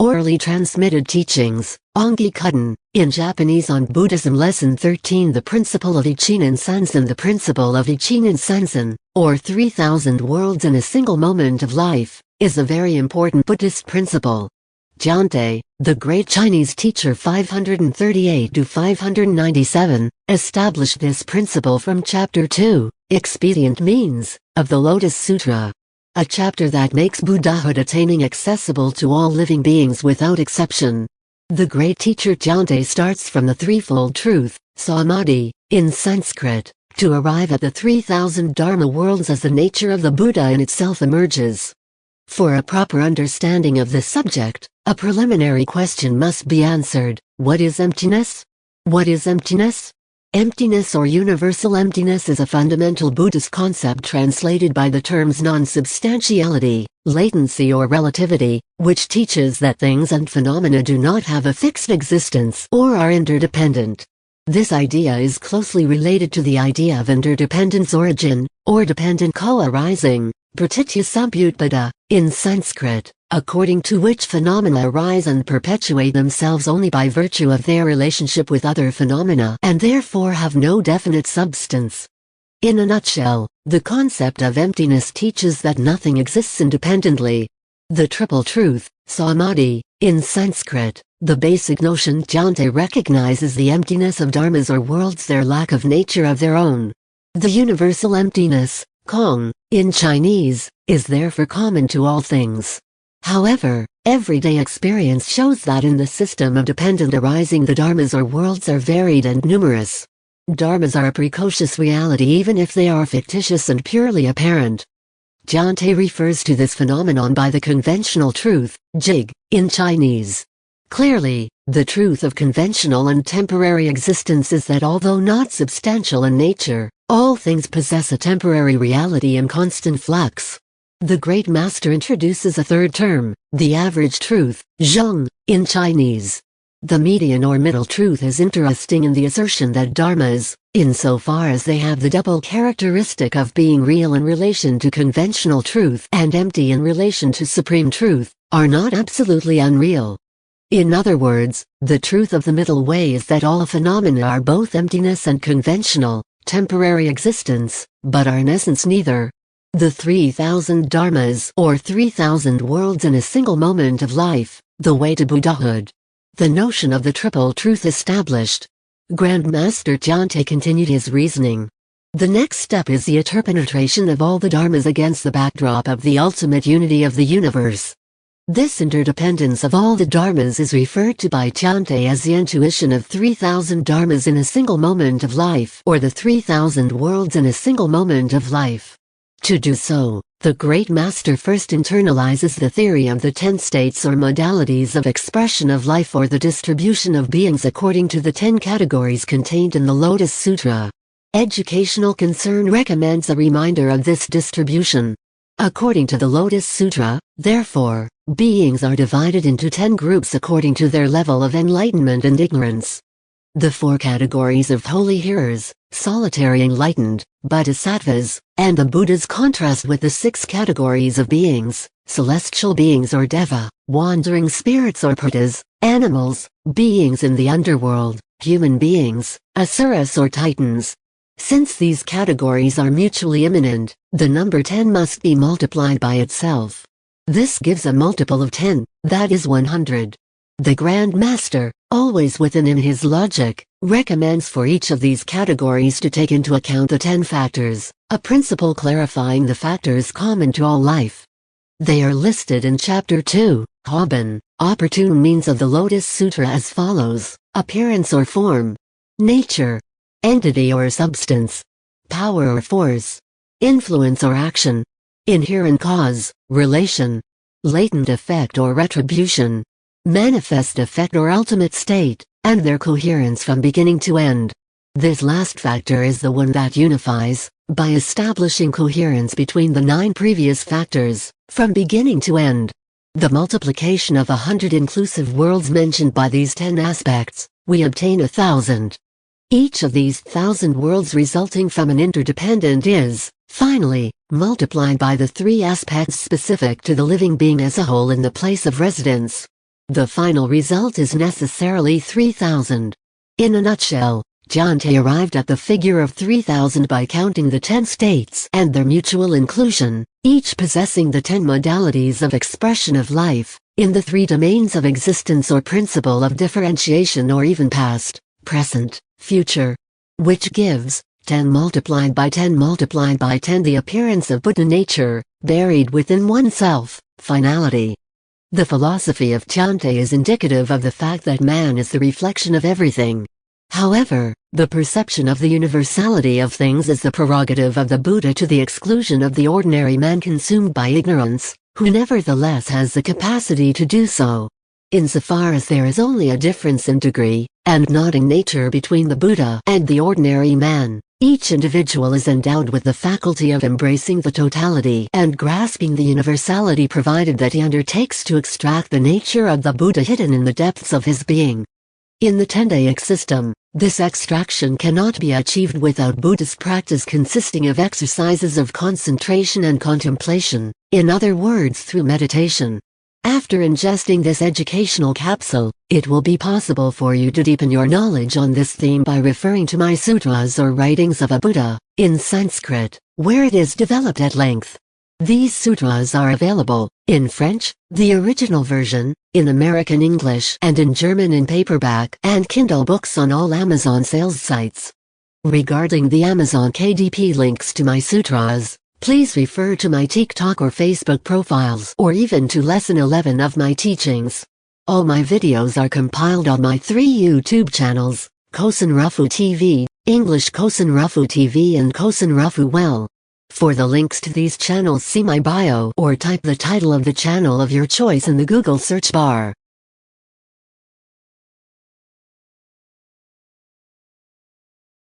Orally transmitted teachings, Ongi Kuden, in Japanese on Buddhism Lesson 13. The principle of Ichinen Sanzen. The principle of Ichinen Sanzen, or 3,000 worlds in a single moment of life, is a very important Buddhist principle. Tiantai, the great Chinese teacher 538–597, established this principle from Chapter 2, Expedient Means, of the Lotus Sutra. A chapter that makes Buddhahood attaining accessible to all living beings without exception. The great teacher Tiantai starts from the threefold truth, Samadhi, in Sanskrit, to arrive at the 3,000 Dharma worlds as the nature of the Buddha in itself emerges. For a proper understanding of this subject, a preliminary question must be answered: what is emptiness? What is emptiness? Emptiness or universal emptiness is a fundamental Buddhist concept translated by the terms non-substantiality, latency or relativity, which teaches that things and phenomena do not have a fixed existence or are interdependent. This idea is closely related to the idea of interdependence origin, or dependent co-arising, pratitya in Sanskrit, according to which phenomena arise and perpetuate themselves only by virtue of their relationship with other phenomena and therefore have no definite substance. In a nutshell, the concept of emptiness teaches that nothing exists independently. The triple truth, Samadhi, in Sanskrit, the basic notion Tiantai recognizes the emptiness of dharmas or worlds, their lack of nature of their own. The universal emptiness, Kong, in Chinese, is therefore common to all things. However, everyday experience shows that in the system of dependent arising the dharmas or worlds are varied and numerous. Dharmas are a precocious reality even if they are fictitious and purely apparent. Tiantai refers to this phenomenon by the conventional truth, jig, in Chinese. Clearly, the truth of conventional and temporary existence is that although not substantial in nature, all things possess a temporary reality and constant flux. The Great Master introduces a third term, the average truth, zhong, in Chinese. The median or middle truth is interesting in the assertion that dharmas, insofar as they have the double characteristic of being real in relation to conventional truth and empty in relation to supreme truth, are not absolutely unreal. In other words, the truth of the middle way is that all phenomena are both emptiness and conventional, temporary existence, but are in essence neither. The 3,000 Dharmas, or 3,000 worlds in a single moment of life, the way to Buddhahood. The notion of the triple truth established. Grand Master Tiantai continued his reasoning. The next step is the interpenetration of all the Dharmas against the backdrop of the ultimate unity of the universe. This interdependence of all the Dharmas is referred to by Tiantai as the intuition of 3,000 Dharmas in a single moment of life, or the 3,000 worlds in a single moment of life. To do so, the Great Master first internalizes the theory of the 10 states or modalities of expression of life, or the distribution of beings according to the 10 categories contained in the Lotus Sutra. Educational concern recommends a reminder of this distribution. According to the Lotus Sutra, therefore, beings are divided into 10 groups according to their level of enlightenment and ignorance. The 4 categories of holy hearers, solitary enlightened, bodhisattvas, and the Buddhas contrast with the 6 categories of beings, celestial beings or deva, wandering spirits or pretas, animals, beings in the underworld, human beings, asuras or titans. Since these categories are mutually immanent, the number 10 must be multiplied by itself. This gives a multiple of 10, that is 100. The Grand Master, always within his logic, recommends for each of these categories to take into account the 10 factors, a principle clarifying the factors common to all life. They are listed in Chapter 2, Haben, opportune means of the Lotus Sutra as follows: appearance or form, nature, entity or substance, power or force, influence or action, inherent cause, relation, latent effect or retribution, manifest effect or ultimate state, and their coherence from beginning to end. This last factor is the one that unifies, by establishing coherence between the 9 previous factors, from beginning to end. The multiplication of 100 inclusive worlds mentioned by these 10 aspects, we obtain 1,000. Each of these 1,000 worlds resulting from an interdependent is, finally, multiplied by the 3 aspects specific to the living being as a whole in the place of residence. The final result is necessarily 3000. In a nutshell, Tiantai arrived at the figure of 3000 by counting the 10 states and their mutual inclusion, each possessing the 10 modalities of expression of life, in the 3 domains of existence or principle of differentiation or even past, present, future. Which gives 10 multiplied by 10 multiplied by 10 the appearance of Buddha nature, buried within oneself, finality. The philosophy of Tiantai is indicative of the fact that man is the reflection of everything. However, the perception of the universality of things is the prerogative of the Buddha to the exclusion of the ordinary man consumed by ignorance, who nevertheless has the capacity to do so. Insofar as there is only a difference in degree, and not in nature between the Buddha and the ordinary man, each individual is endowed with the faculty of embracing the totality and grasping the universality provided that he undertakes to extract the nature of the Buddha hidden in the depths of his being. In the Tendaic system, this extraction cannot be achieved without Buddhist practice consisting of exercises of concentration and contemplation, in other words through meditation. After ingesting this educational capsule, it will be possible for you to deepen your knowledge on this theme by referring to my sutras or writings of a Buddha, in Sanskrit, where it is developed at length. These sutras are available, in French, the original version, in American English and in German in paperback and Kindle books on all Amazon sales sites. Regarding the Amazon KDP links to my sutras, please refer to my TikTok or Facebook profiles or even to Lesson 11 of my teachings. All my videos are compiled on my 3 YouTube channels, Kosen Rufu TV, English Kosen Rufu TV and Kosen Rufu Well. For the links to these channels see my bio or type the title of the channel of your choice in the Google search bar.